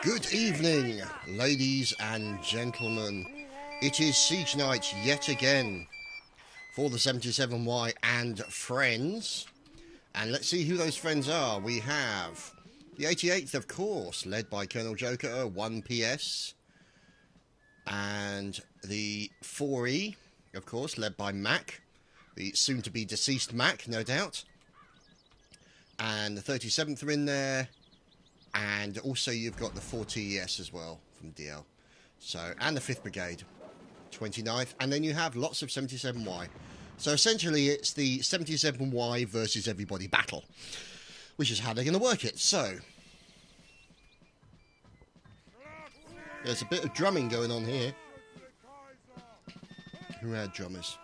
Good evening, ladies and gentlemen. It is Siege Night yet again for the 77Y and friends. And let's see who those friends are. We have the 88th, of course, led by Colonel Joker, 1 PS. And the 4E, of course, led by Mac, the soon-to-be deceased Mac, no doubt. And the 37th are in there. And also you've got the 4TES as well from DL. So, and the 5th Brigade, 29th. And then you have lots of 77Y. So essentially it's the 77Y versus everybody battle, which is how they're going to work it. So, there's a bit of drumming going on here. Who had drummers?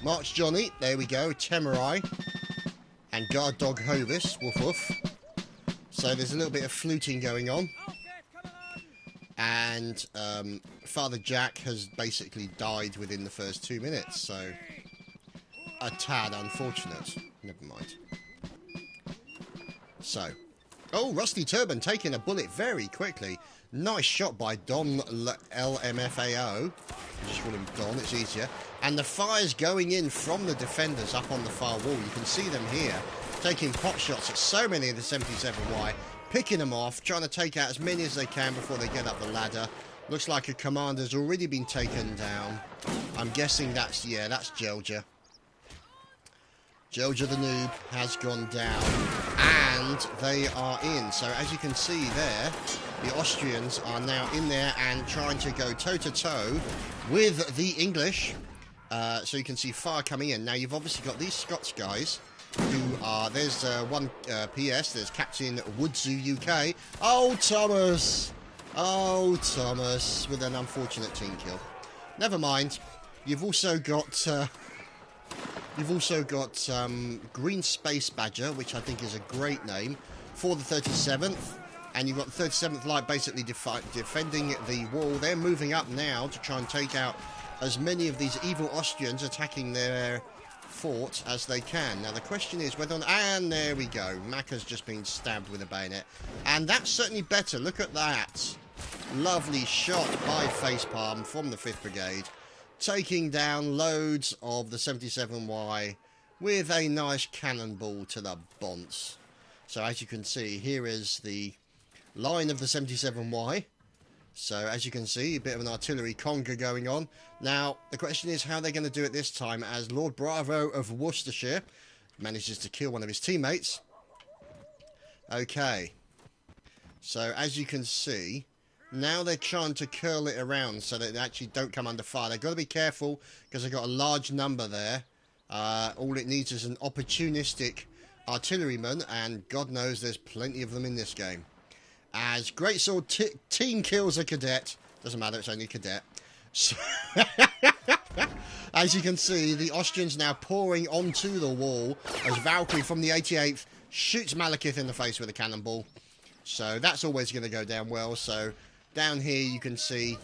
March Johnny, there we go, Temurai, and Guard Dog Hovis, woof woof. So there's a little bit of fluting going on. And Father Jack has basically died within the first 2 minutes, so a tad unfortunate. Never mind. So, oh, Rusty Turban taking a bullet very quickly. Nice shot by Don LMFAO. Just call him Don, it's easier. And the fire's going in from the defenders up on the far wall. You can see them here, taking pot shots at so many of the 77Y, picking them off, trying to take out as many as they can before they get up the ladder. Looks like a commander's already been taken down. I'm guessing that's, yeah, that's Jelja. Jelja the noob has gone down, and they are in. So as you can see there, the Austrians are now in there and trying to go toe-to-toe with the English. So you can see fire coming in. Now you've obviously got these Scots guys who are, there's 1 PS, there's Captain Woodzu UK. Oh, Thomas! Oh, Thomas, with an unfortunate team kill. Never mind. You've also got Green Space Badger, which I think is a great name, for the 37th. And you've got the 37th Light basically defending the wall. They're moving up now to try and take out as many of these evil Austrians attacking their fort as they can. Now the question is whether... And there we go. Mac has just been stabbed with a bayonet. And that's certainly better. Look at that. Lovely shot by Facepalm from the 5th Brigade. Taking down loads of the 77Y with a nice cannonball to the bonce. So as you can see, here is the line of the 77Y. So as you can see, a bit of an artillery conga going on. Now, the question is how they're going to do it this time, as Lord Bravo of Worcestershire manages to kill one of his teammates. Okay. So as you can see, now they're trying to curl it around so that they actually don't come under fire. They've got to be careful because they've got a large number there. All it needs is an opportunistic artilleryman, and God knows there's plenty of them in this game. As Greatsword team kills a cadet. Doesn't matter, it's only a cadet. So as you can see, the Austrians now pouring onto the wall as Valkyrie from the 88th shoots Malekith in the face with a cannonball. So that's always going to go down well. So down here you can see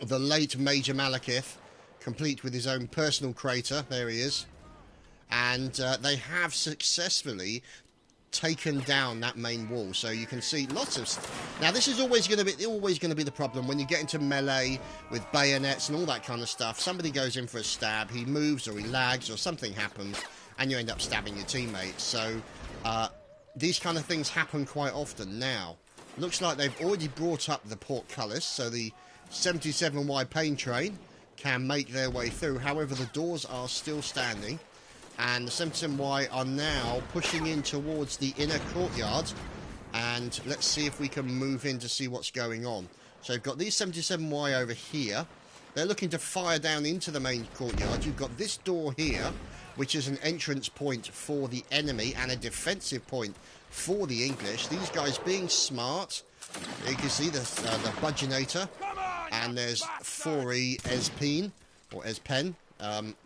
the late Major Malekith, complete with his own personal crater. There he is. And they have successfully taken down that main wall, so you can see lots of now this is always going to be the problem when you get into melee with bayonets and all that kind of stuff. Somebody goes in for a stab, he moves or he lags or something happens and you end up stabbing your teammates. So these kind of things happen quite often. Now looks like they've already brought up the portcullis, so the 77Y pain train can make their way through. However, the doors are still standing. And the 77Y are now pushing in towards the inner courtyard. And let's see if we can move in to see what's going on. So you've got these 77Y over here. They're looking to fire down into the main courtyard. You've got this door here, which is an entrance point for the enemy and a defensive point for the English. These guys being smart. You can see the Budgenator. And there's 4E Espen, or Espen.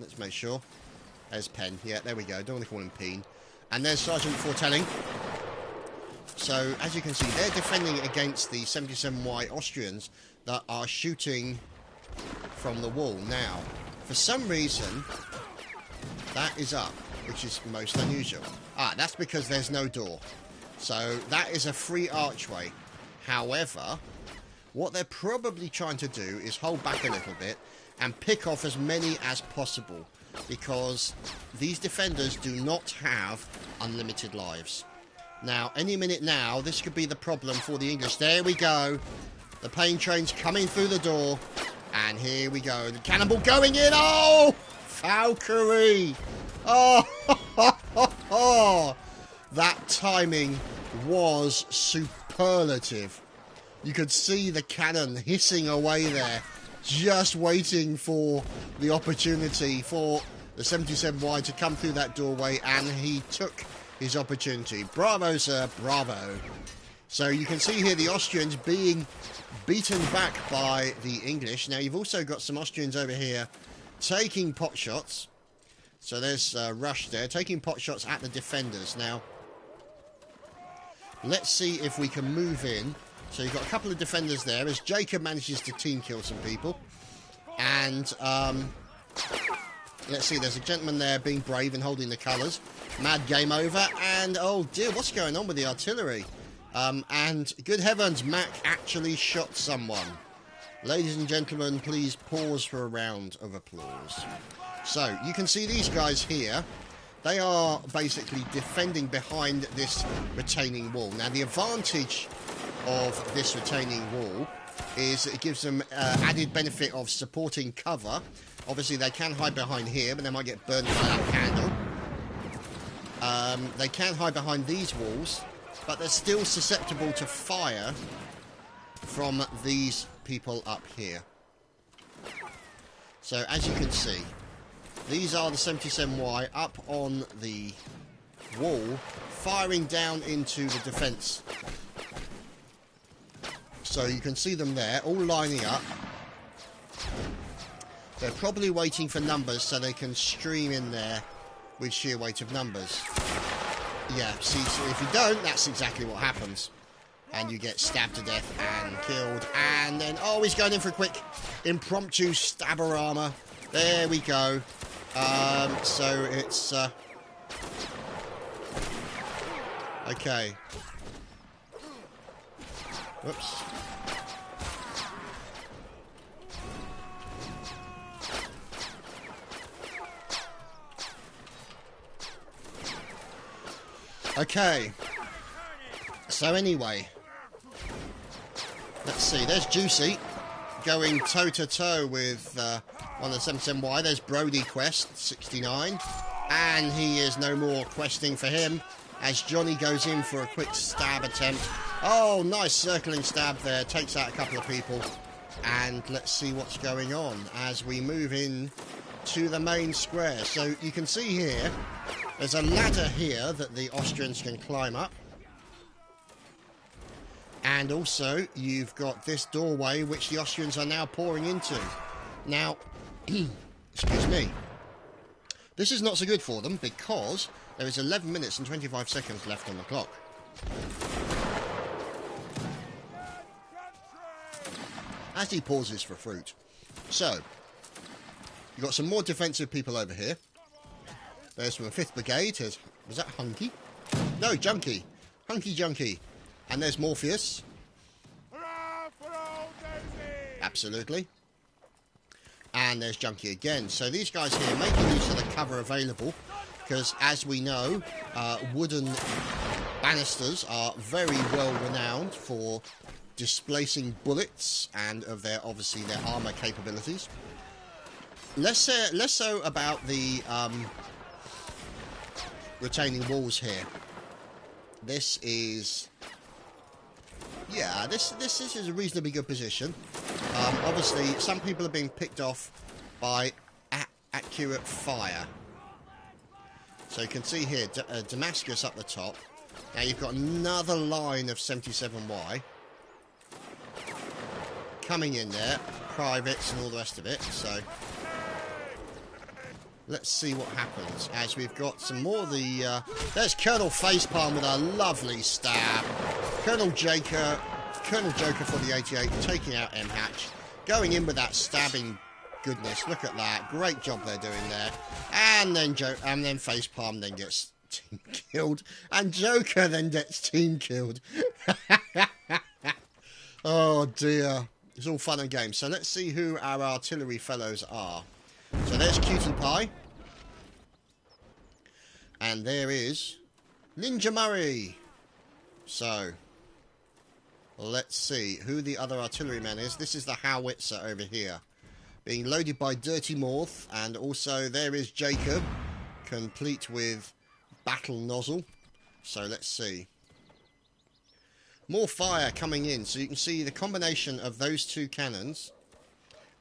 Let's make sure. Pen, yeah, there we go. Don't want to call him Peen. And there's Sergeant Foretelling. So, as you can see, they're defending against the 77Y Austrians that are shooting from the wall. Now, for some reason, that is up, which is most unusual. Ah, that's because there's no door. So that is a free archway. However, what they're probably trying to do is hold back a little bit and pick off as many as possible, because these defenders do not have unlimited lives. Now, any minute now, this could be the problem for the English. There we go. The pain train's coming through the door. And here we go. The cannonball going in. Oh! Valkyrie! Oh! That timing was superlative. You could see the cannon hissing away there, just waiting for the opportunity for the 77Y to come through that doorway, and he took his opportunity. Bravo, sir, bravo. So you can see here the Austrians being beaten back by the English. Now you've also got some Austrians over here taking pot shots. So there's Rush there, taking pot shots at the defenders. Now, let's see if we can move in. So you've got a couple of defenders there as Jacob manages to team kill some people. And let's see, there's a gentleman there being brave and holding the colours. Mad game over. And oh dear, what's going on with the artillery? And good heavens, Mac actually shot someone. Ladies and gentlemen, please pause for a round of applause. So you can see these guys here. They are basically defending behind this retaining wall. Now the advantage of this retaining wall is it gives them added benefit of supporting cover. Obviously they can hide behind here, but they might get burned by that candle. They can hide behind these walls, but they're still susceptible to fire from these people up here. So as you can see, these are the 77Y up on the wall, firing down into the defence. So you can see them there, all lining up. They're probably waiting for numbers so they can stream in there with sheer weight of numbers. Yeah, see, so if you don't, that's exactly what happens. And you get stabbed to death and killed. And then, oh, he's going in for a quick impromptu stabber-armor. There we go. So it's... okay. Whoops. Okay. So anyway, let's see. There's Juicy going toe-to-toe with one of the 77Y. There's Brody Quest, 69. And he is no more questing for him as Johnny goes in for a quick stab attempt. Oh, nice circling stab there. Takes out a couple of people. And let's see what's going on as we move in to the main square. So you can see here, there's a ladder here that the Austrians can climb up. And also, you've got this doorway, which the Austrians are now pouring into. Now, excuse me. This is not so good for them because there is 11 minutes and 25 seconds left on the clock. As he pauses for fruit. So, you've got some more defensive people over here. There's from the 5th Brigade. Was that Hunky? No, Junkie. Hunky Junkie. And there's Morpheus. Absolutely. And there's Junkie again. So these guys here making use of the cover available, because as we know, wooden banisters are very well renowned for displacing bullets and of their, obviously, their armour capabilities. Less so about the retaining walls here. This is... yeah, this is a reasonably good position. Obviously, some people are being picked off by accurate fire. So you can see here, Damascus up the top. Now you've got another line of 77Y coming in there, privates and all the rest of it. So let's see what happens as we've got some more of the... there's Colonel Facepalm with a lovely stab. Colonel Joker for the 88 taking out M Hatch, going in with that stabbing goodness. Look at that, great job they're doing there. And then Facepalm then gets team killed. And Joker then gets team killed. Oh dear. It's all fun and games. So let's see who our artillery fellows are. So there's Cutie Pie. And there is Ninja Murray. So let's see who the other artilleryman is. This is the howitzer over here, being loaded by Dirty Morth. And also there is Jacob, complete with battle nozzle. So let's see. More fire coming in. So you can see the combination of those two cannons.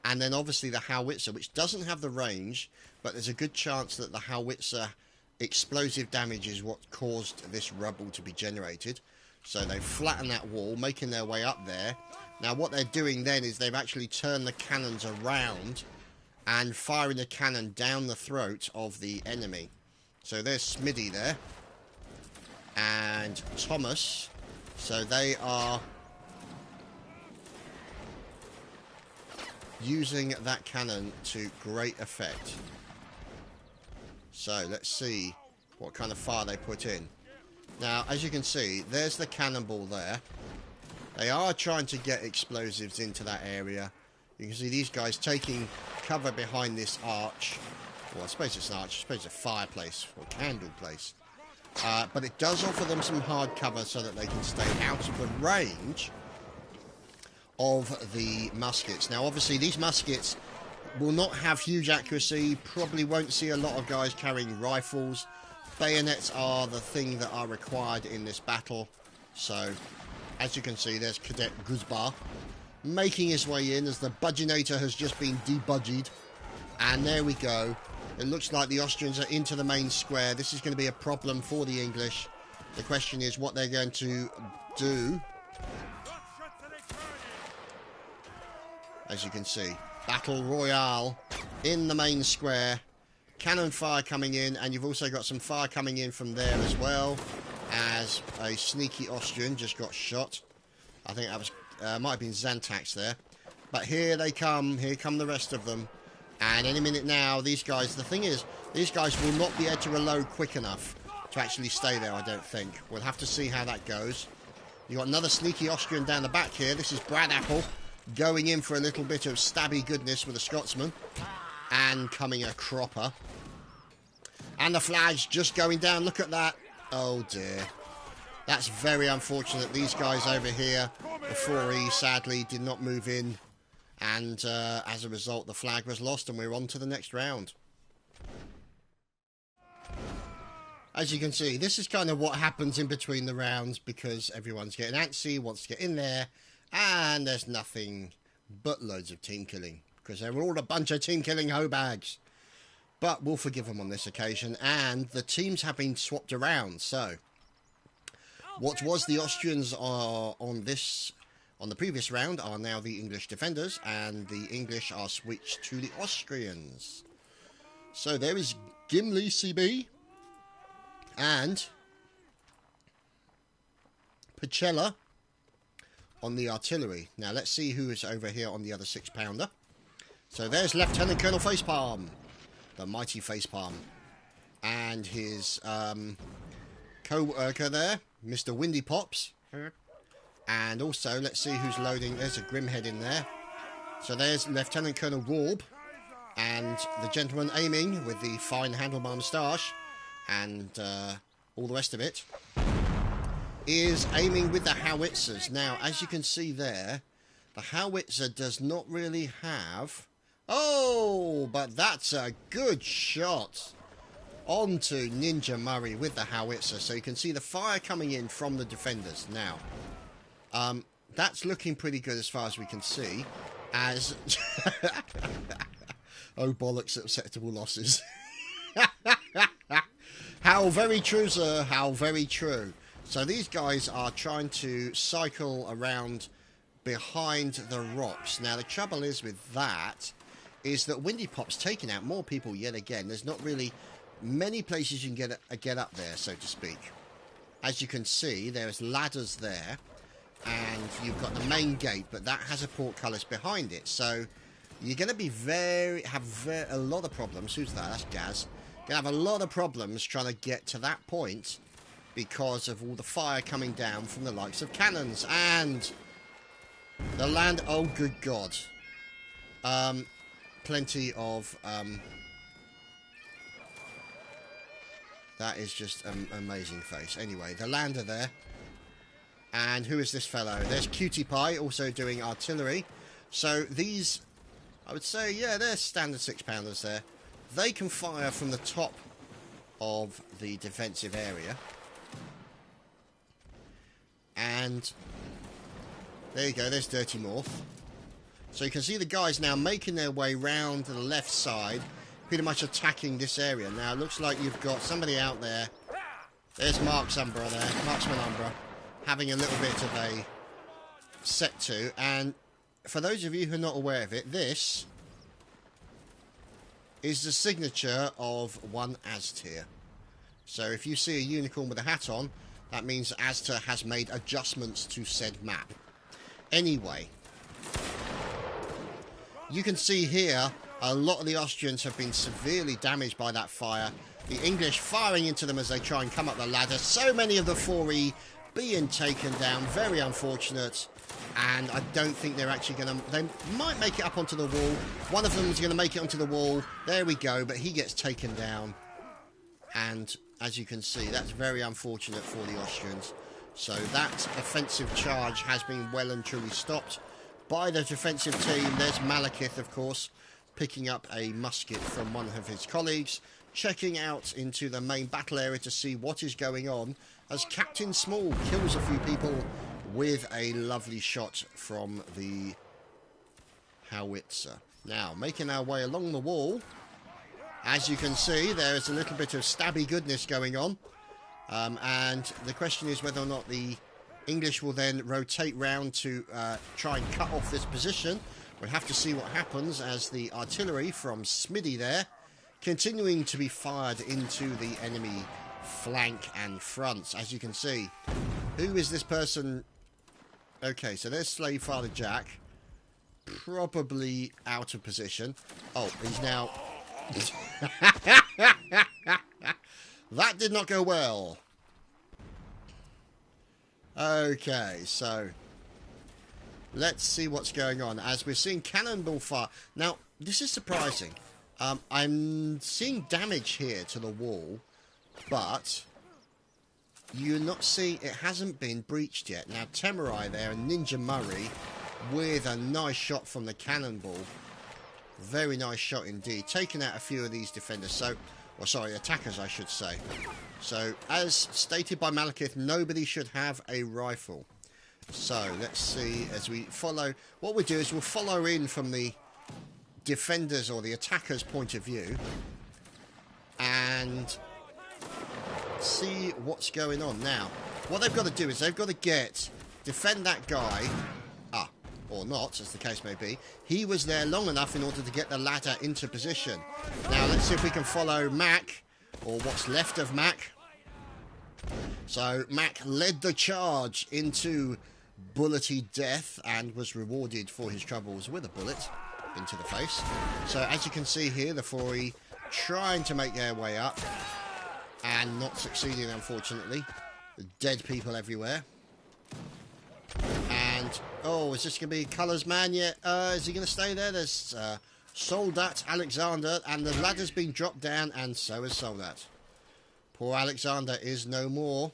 And then obviously the howitzer, which doesn't have the range, but there's a good chance that the howitzer explosive damage is what caused this rubble to be generated. So they flatten that wall, making their way up there. Now what they're doing then is they've actually turned the cannons around and firing the cannon down the throat of the enemy. So there's Smitty there. And Thomas. So they are using that cannon to great effect. So let's see what kind of fire they put in. Now, as you can see, there's the cannonball there. They are trying to get explosives into that area. You can see these guys taking cover behind this arch. Well, I suppose it's an arch. I suppose it's a fireplace or candle place. But it does offer them some hard cover so that they can stay out of the range of the muskets. Now, obviously, these muskets will not have huge accuracy. Probably won't see a lot of guys carrying rifles. Bayonets are the thing that are required in this battle. So, as you can see, there's Cadet Guzbar making his way in as the Budginator has just been debudgied. And there we go. It looks like the Austrians are into the main square. This is going to be a problem for the English. The question is what they're going to do. As you can see, Battle Royale in the main square. Cannon fire coming in, and you've also got some fire coming in from there as well, as a sneaky Austrian just got shot. I think that was might have been Zantax there. But here they come. Here come the rest of them. And any minute now, these guys, the thing is, these guys will not be able to reload quick enough to actually stay there, I don't think. We'll have to see how that goes. You've got another sneaky Austrian down the back here. This is Brad Apple going in for a little bit of stabby goodness with a Scotsman. And coming a cropper. And the flag's just going down. Look at that. Oh, dear. That's very unfortunate. These guys over here, the 4E, sadly, did not move in. And as a result, the flag was lost, and we're on to the next round. As you can see, this is kind of what happens in between the rounds, because everyone's getting antsy, wants to get in there, and there's nothing but loads of team killing, because they're all a bunch of team killing hoe bags. But we'll forgive them on this occasion, and the teams have been swapped around. So, what was the Austrians are on the previous round are now the English defenders, and the English are switched to the Austrians. So there is Gimli CB and Pacella on the artillery. Now let's see who is over here on the other 6-pounder. So there's Lieutenant Colonel Facepalm, the mighty Facepalm, and his co-worker there, Mr. Windy Pops. And also, let's see who's loading. There's a Grimhead in there. So there's Lieutenant Colonel Rorb. And the gentleman aiming with the fine handlebar moustache and all the rest of it is aiming with the howitzers. Now, as you can see there, the howitzer does not really have... Oh, but that's a good shot. On to Ninja Murray with the howitzer. So you can see the fire coming in from the defenders now. That's looking pretty good as far as we can see, as... oh, bollocks, acceptable losses. How very true, sir, how very true. So these guys are trying to cycle around behind the rocks. Now, the trouble is with that, is that Windy Pop's taking out more people yet again. There's not really many places you can get up there, so to speak. As you can see, there's ladders there. And you've got the main gate, but that has a portcullis behind it. So you're going to be have a lot of problems. Who's that? That's Gaz. Gonna have a lot of problems trying to get to that point because of all the fire coming down from the likes of cannons. And the land... Oh, good God. Plenty of... that is just an amazing face. Anyway, the lander there. And who is this fellow? There's Cutie Pie also doing artillery. So these, I would say, yeah, they're standard 6-pounders there. They can fire from the top of the defensive area. And there you go, there's Dirty Morph. So you can see the guys now making their way round to the left side, pretty much attacking this area. Now it looks like you've got somebody out there. There's Marksman Umbra, having a little bit of a set to. And for those of you who are not aware of it, this is the signature of one Aztir. So if you see a unicorn with a hat on, that means Aztir has made adjustments to said map. Anyway, you can see here a lot of the Austrians have been severely damaged by that fire. The English firing into them as they try and come up the ladder. So many of the 4E being taken down. Very unfortunate. And I don't think they're actually going to... They might make it up onto the wall. One of them is going to make it onto the wall. There we go. But he gets taken down. And as you can see, that's very unfortunate for the Austrians. So that offensive charge has been well and truly stopped by the defensive team. There's Malekith, of course, picking up a musket from one of his colleagues. Checking out into the main battle area to see what is going on as Captain Small kills a few people with a lovely shot from the howitzer. Now, making our way along the wall, as you can see, there is a little bit of stabby goodness going on. And the question is whether or not the English will then rotate round to try and cut off this position. We'll have to see what happens as the artillery from Smitty there continuing to be fired into the enemy flank and fronts, as you can see. Who is this person? Okay, so there's Slave Father Jack. Probably out of position. Oh, he's now... That did not go well. Okay, so... let's see what's going on as we're seeing cannonball fire. Now, this is surprising. I'm seeing damage here to the wall, but you're not seeing... it hasn't been breached yet. Now, Temurai there and Ninja Murray with a nice shot from the cannonball. Very nice shot indeed. Taking out a few of these defenders. So, or sorry, attackers, I should say. So, as stated by Malekith, nobody should have a rifle. So, let's see as we follow. What we'll do is we'll follow in from the defenders or the attackers' point of view and see what's going on. Now, what they've got to do is they've got to defend that guy, or not, as the case may be. He was there long enough in order to get the ladder into position. Now, let's see if we can follow Mac, or what's left of Mac. So, Mac led the charge into bullety death and was rewarded for his troubles with a bullet into the face. So, as you can see here, the 4E trying to make their way up and not succeeding, unfortunately. Dead people everywhere. And, oh, is this going to be Colours Man yet? Is he going to stay there? There's Soldat Alexander, and the ladder's been dropped down, and so is Soldat. Poor Alexander is no more.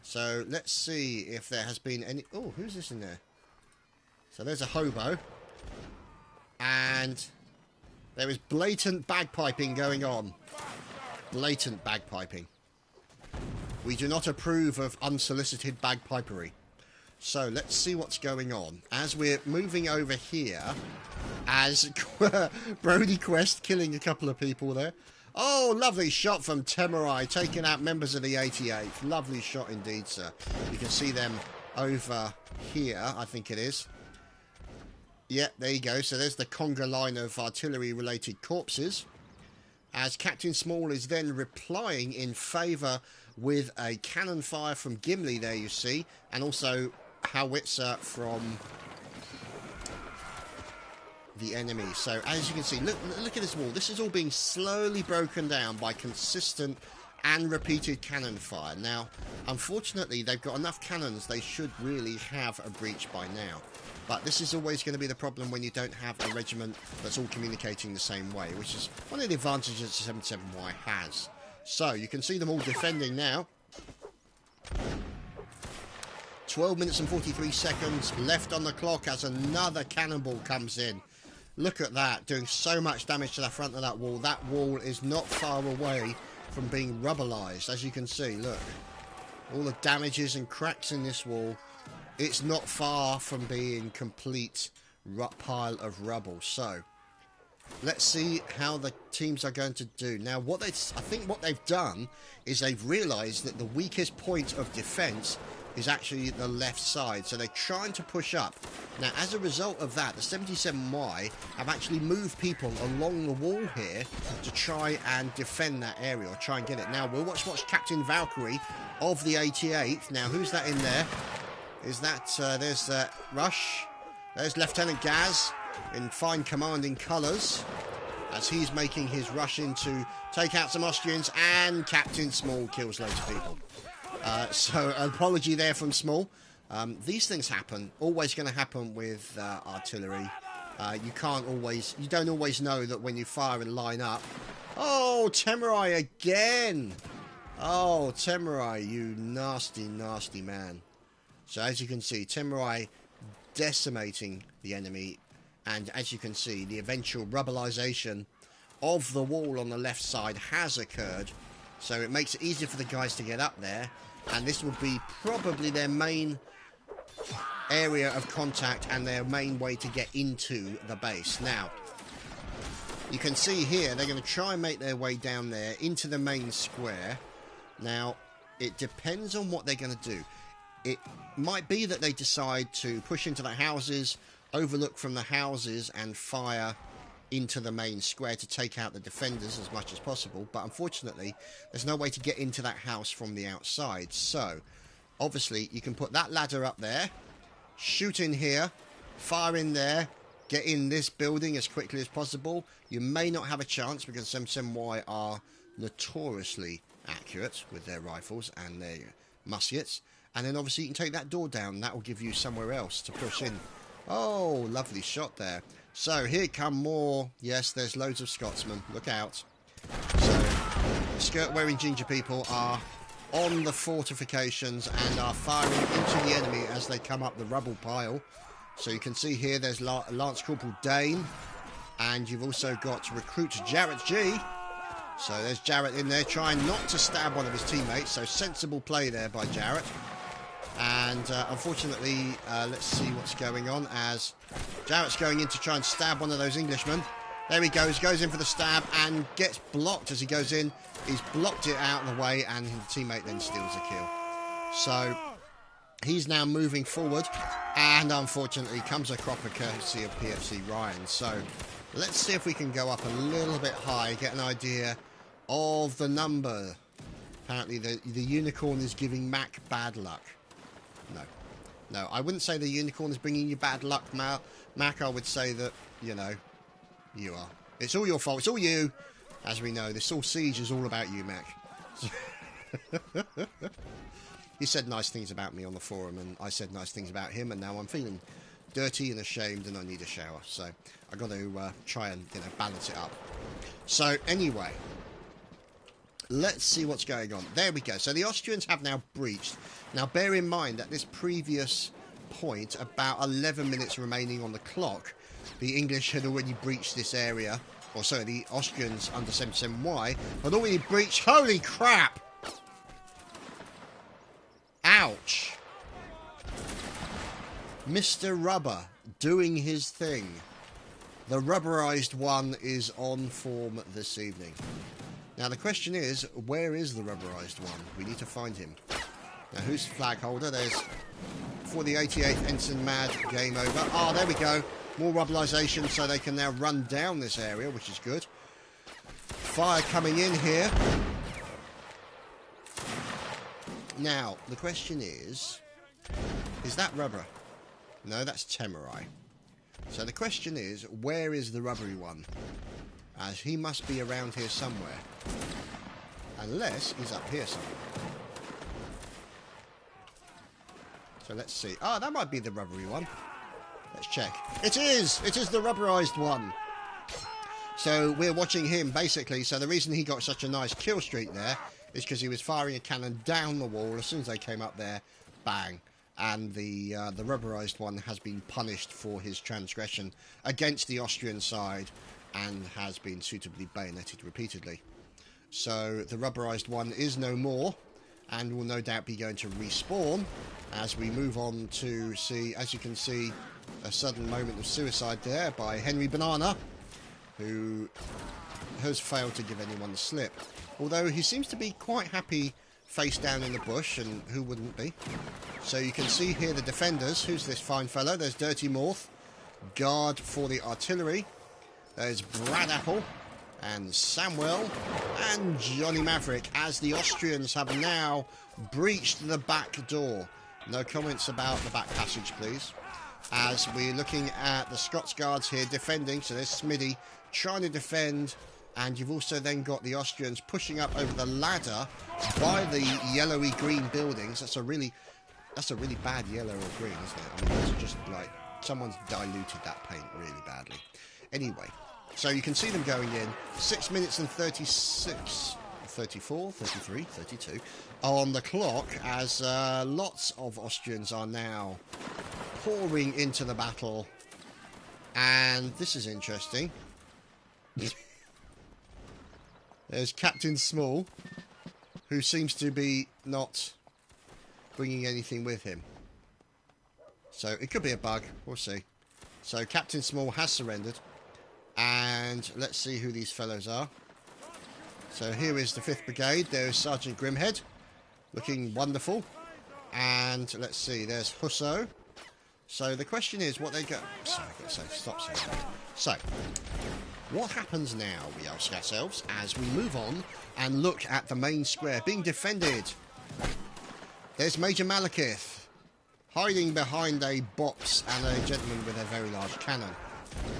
So, let's see if there has been any... oh, who's this in there? So, there's a hobo. And there is blatant bagpiping going on. Blatant bagpiping. We do not approve of unsolicited bagpipery. So, let's see what's going on. As we're moving over here, as Brody Quest killing a couple of people there. Oh, lovely shot from Temurai, taking out members of the 88th. Lovely shot indeed, sir. You can see them over here, I think it is. Yeah, there you go. So there's the conga line of artillery-related corpses. As Captain Small is then replying in favour with a cannon fire from Gimli there, you see. And also howitzer from the enemy. So as you can see, look at this wall. This is all being slowly broken down by consistent and repeated cannon fire. Now, unfortunately, they've got enough cannons. They should really have a breach by now. But this is always going to be the problem when you don't have a regiment that's all communicating the same way, which is one of the advantages that 77Y has. So, you can see them all defending now. 12 minutes and 43 seconds left on the clock as another cannonball comes in. Look at that, doing so much damage to the front of that wall. That wall is not far away from being rubberized, as you can see. Look, all the damages and cracks in this wall. It's not far from being complete pile of rubble. So, let's see how the teams are going to do. Now, I think what they've done is they've realised that the weakest point of defence is actually the left side. So they're trying to push up. Now, as a result of that, the 77Y have actually moved people along the wall here to try and defend that area, or try and get it. Now, we'll watch Captain Valkyrie of the 88th. Now, who's that in there? Is that, there's Rush. There's Lieutenant Gaz in fine commanding colours, as he's making his rush in to take out some Austrians, and Captain Small kills loads of people. So, apology there from Small. These things happen. Always going to happen with artillery. You don't always know that when you fire and line up. Oh, Temurai again! Oh, Temurai, you nasty, nasty man. So, as you can see, Temurai decimating the enemy. And as you can see, the eventual rubberization of the wall on the left side has occurred. So it makes it easier for the guys to get up there. And this will be probably their main area of contact and their main way to get into the base. Now, you can see here, they're going to try and make their way down there into the main square. Now, it depends on what they're going to do. It might be that they decide to push into the houses, overlook from the houses, and fire into the main square to take out the defenders as much as possible. But unfortunately, there's no way to get into that house from the outside. So, obviously, you can put that ladder up there, shoot in here, fire in there, get in this building as quickly as possible. You may not have a chance because 77Y are notoriously accurate with their rifles and their muskets. And then obviously you can take that door down. That will give you somewhere else to push in. Oh, lovely shot there. So here come more. Yes, there's loads of Scotsmen. Look out. So skirt-wearing ginger people are on the fortifications and are firing into the enemy as they come up the rubble pile. So you can see here there's Lance Corporal Dane. And you've also got Recruit Jarrett G. So there's Jarrett in there trying not to stab one of his teammates. So sensible play there by Jarrett. And unfortunately, let's see what's going on as Jarrett's going in to try and stab one of those Englishmen. There he goes in for the stab and gets blocked as he goes in. He's blocked it out of the way and his teammate then steals a kill. So he's now moving forward and unfortunately comes a cropper courtesy of PFC Ryan. So let's see if we can go up a little bit high, get an idea of the Apparently the unicorn is giving Mac bad luck. No, I wouldn't say the unicorn is bringing you bad luck, Mac. I would say that, you know, you are. It's all your fault. It's all you. As we know, this whole siege is all about you, Mac. He said nice things about me on the forum, and I said nice things about him, and now I'm feeling dirty and ashamed, and I need a shower. So I've got to try and, you know, balance it up. So anyway, let's see what's going on. There we go. So the Austrians have now breached. Now, bear in mind, at this previous point, about 11 minutes remaining on the clock, the English had already breached this area. Or sorry, the Austrians under 77Y had already breached. Holy crap! Ouch! Mr. Rubber doing his thing. The rubberized one is on form this evening. Now the question is, where is the rubberized one? We need to find him. Now who's the flag holder? There's, for the 88th Ensign Mad, game over. Ah, there we go. More rubberization so they can now run down this area, which is good. Fire coming in here. Now, the question is that rubber? No, that's Temurai. So the question is, where is the rubbery one? As he must be around here somewhere. Unless he's up here somewhere. So let's see. Ah, that might be the rubbery one. Let's check. It is! It is the rubberized one! So we're watching him, basically. So the reason he got such a nice kill streak there is because he was firing a cannon down the wall. As soon as they came up there, bang. And the rubberized one has been punished for his transgression against the Austrian side and has been suitably bayoneted repeatedly. So the rubberized one is no more and will no doubt be going to respawn as we move on to see, as you can see, a sudden moment of suicide there by Henry Banana, who has failed to give anyone the slip. Although he seems to be quite happy face down in the bush, and who wouldn't be? So you can see here the defenders. Who's this fine fellow? There's Dirty Morth, guard for the artillery. There's Brad Apple and Samuel and Johnny Maverick, as the Austrians have now breached the back door. No comments about the back passage, please. As we're looking at the Scots Guards here defending, so there's Smitty trying to defend, and you've also then got the Austrians pushing up over the ladder by the yellowy green buildings. That's a really bad yellow or green, isn't it? I mean, it's just like someone's diluted that paint really badly. Anyway, so you can see them going in. 6 minutes and 36, 34, 33, 32 on the clock, as lots of Austrians are now pouring into the battle. And this is interesting. There's Captain Small, who seems to be not bringing anything with him. So it could be a bug. We'll see. So Captain Small has surrendered. And let's see who these fellows are. So here is the 5th Brigade. There's Sergeant Grimhead, looking wonderful. And let's see, there's Husso. So the question is what they go... Sorry, I've got to say, stop saying that. So, what happens now, we ask ourselves, as we move on and look at the main square being defended. There's Major Malekith, hiding behind a box and a gentleman with a very large cannon.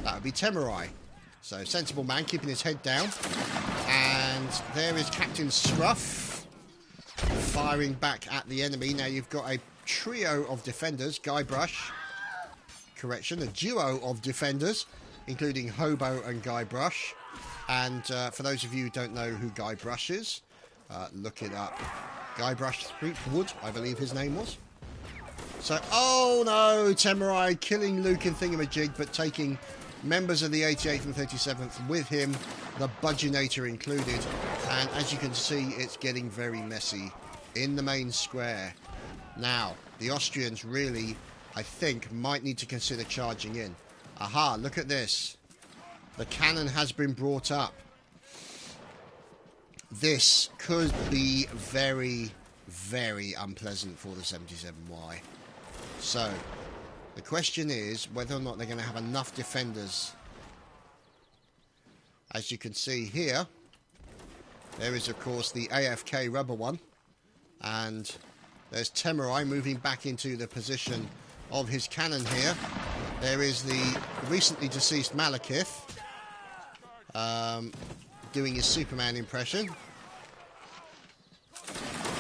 That would be Temurai. So, sensible man keeping his head down. And there is Captain Scruff, firing back at the enemy. Now you've got a trio of defenders, Guybrush, correction, a duo of defenders, including Hobo and Guybrush. And for those of you who don't know who Guybrush is, look it up. Guybrush Threepwood, I believe his name was. So, oh no, Temurai killing Luke and Thingamajig, but taking members of the 88th and 37th with him, the Budgeonator included. And as you can see, it's getting very messy in the main square. Now, the Austrians really, I think, might need to consider charging in. Aha, look at this. The cannon has been brought up. This could be very, very unpleasant for the 77Y. So, the question is whether or not they're going to have enough defenders. As you can see here, there is, of course, the AFK rubber one. And there's Temurai moving back into the position of his cannon here. There is the recently deceased Malekith, doing his Superman impression.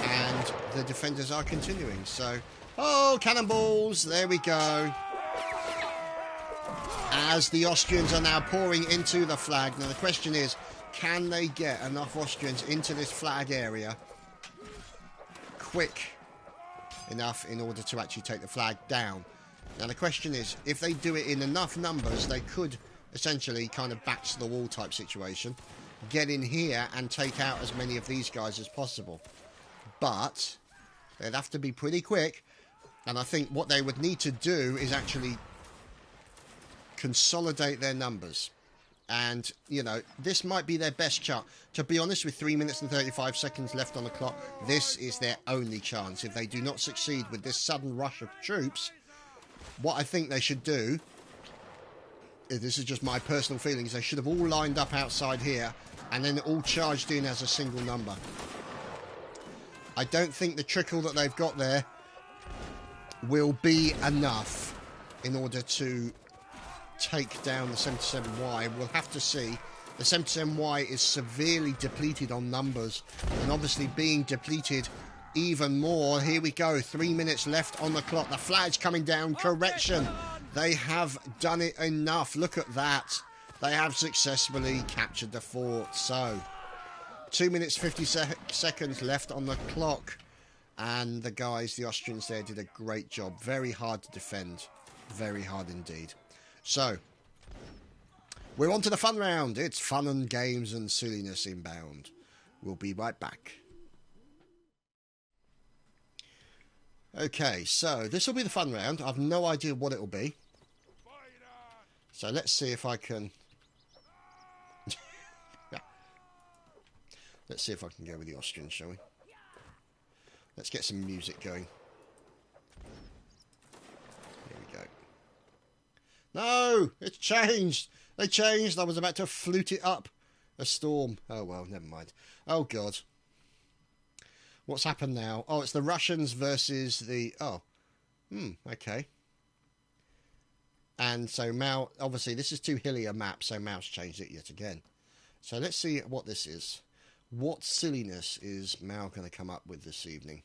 And the defenders are continuing. So, oh, cannonballs! There we go. As the Austrians are now pouring into the flag. Now the question is, can they get enough Austrians into this flag area quick enough in order to actually take the flag down? Now the question is, if they do it in enough numbers, they could essentially kind of back to the wall type situation, get in here and take out as many of these guys as possible. But they'd have to be pretty quick, and I think what they would need to do is actually consolidate their numbers. And, you know, this might be their best chance. To be honest, with 3 minutes and 35 seconds left on the clock, this is their only chance. If they do not succeed with this sudden rush of troops, what I think they should do, this is just my personal feelings, they should have all lined up outside here and then all charged in as a single number. I don't think the trickle that they've got there will be enough in order to take down the 77Y. We'll have to see. The 77Y is severely depleted on numbers, and obviously being depleted even more. Here we go, 3 minutes left on the clock. The flag's coming down. Correction. They have done it enough. Look at that. They have successfully captured the fort. So, 2 minutes 50 seconds left on the clock. And the guys, the Austrians there, did a great job. Very hard to defend. Very hard indeed. So, we're on to the fun round. It's fun and games and silliness inbound. We'll be right back. Okay, so this will be the fun round. I've no idea what it will be. So let's see if I can... Let's see if I can go with the Austrians, shall we? Let's get some music going. Here we go. No! It's changed! They changed! I was about to flute it up. A storm. Oh, well, never mind. Oh, God. What's happened now? Oh, it's the Russians versus the... Oh. Okay. And so Mao... Obviously, this is too hilly a map, so Mao's changed it yet again. So let's see what this is. What silliness is Mao going to come up with this evening?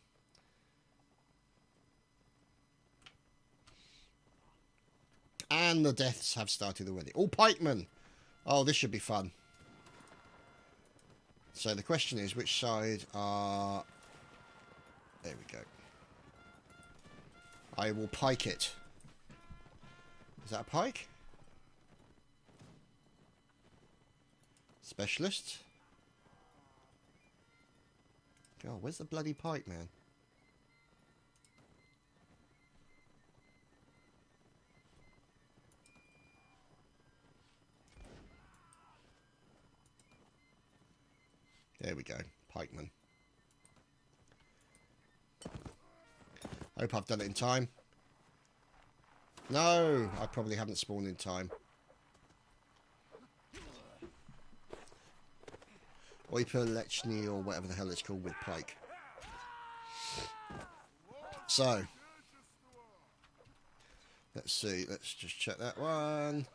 And the deaths have started already. All pikemen! Oh, this should be fun. So the question is, which side are... There we go. I will pike it. Is that a pike? Specialist? God, where's the bloody pike, man? There we go. Pikeman. Hope I've done it in time. No! I probably haven't spawned in time. Oiper Lechny, or whatever the hell it's called, with pike. So, let's see. Let's just check that one.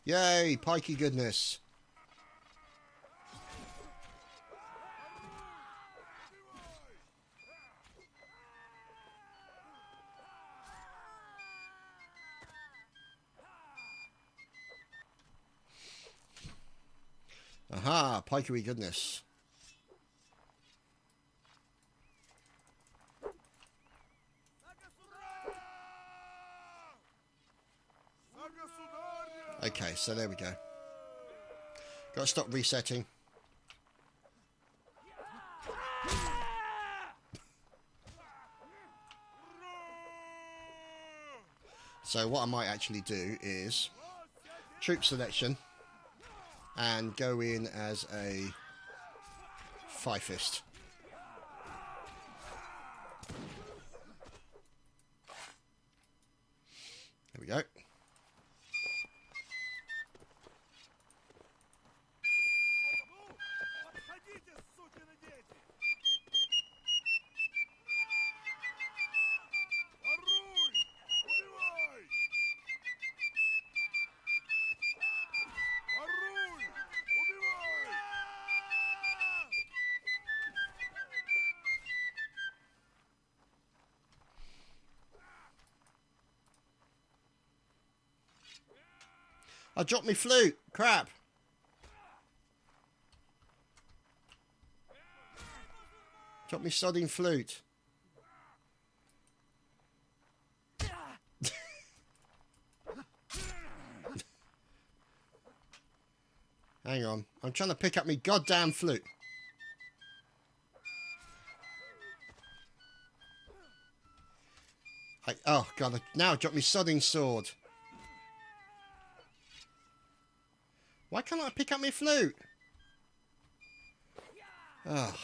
Yay! Pikey goodness. Aha, pikery goodness. Okay, so there we go. Got to stop resetting. So what I might actually do is troop selection and go in as a fifist. There we go. I dropped my flute. Crap. Dropped my sodding flute. Hang on. I'm trying to pick up my goddamn flute. Oh, God. Now I dropped my sodding sword. Why can't I pick up my flute? Oh.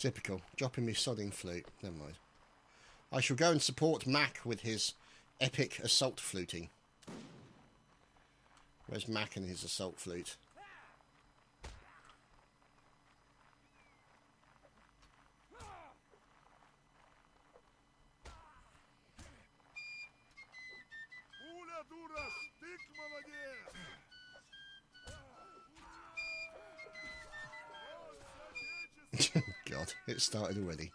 Typical. Dropping me sodding flute. Never mind. I shall go and support Mac with his epic assault fluting. Where's Mac and his assault flute? God, it started already.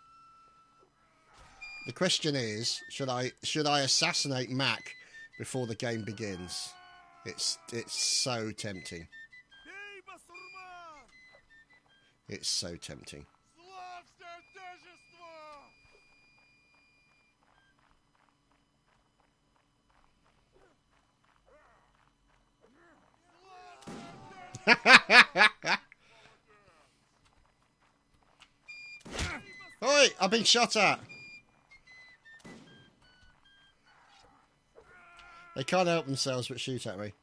The question is, should I assassinate Mac before the game begins? It's so tempting. It's so tempting. Oi! I've been shot at! They can't help themselves but shoot at me.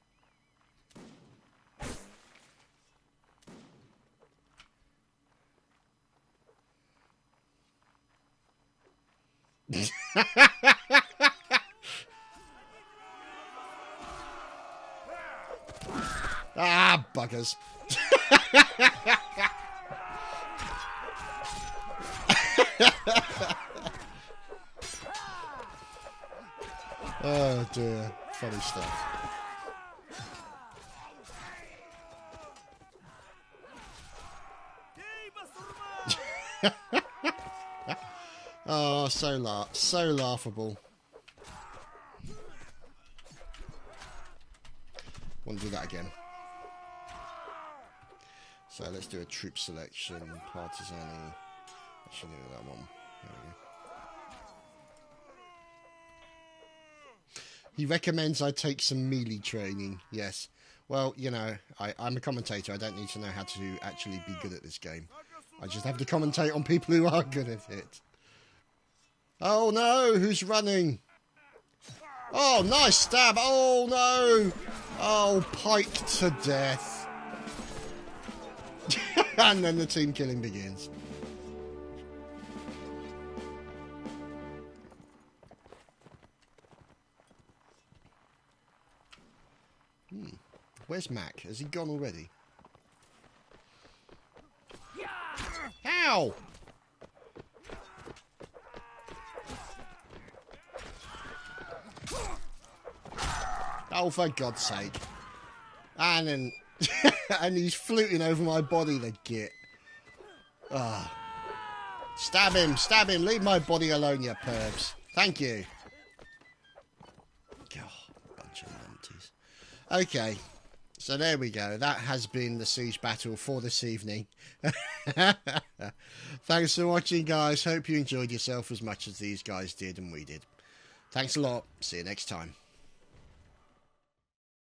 Ah, buggers. Oh dear, funny stuff. Oh, so laughable. Want to do that again. So let's do a troop selection, Partisani. Actually, do that one. There we go. He recommends I take some melee training. Yes. Well, you know, I'm a commentator. I don't need to know how to actually be good at this game. I just have to commentate on people who are good at it. Oh no, who's running? Oh, nice stab. Oh no. Oh, piked to death. And then the team killing begins. Where's Mac? Has he gone already? How? Oh, for God's sake. And then... and he's fluting over my body, the git. Ah. Stab him, stab him. Leave my body alone, you pervs. Thank you. God, bunch of numpties. Okay. So there we go. That has been the siege battle for this evening. Thanks for watching, guys. Hope you enjoyed yourself as much as these guys did and we did. Thanks a lot. See you next time.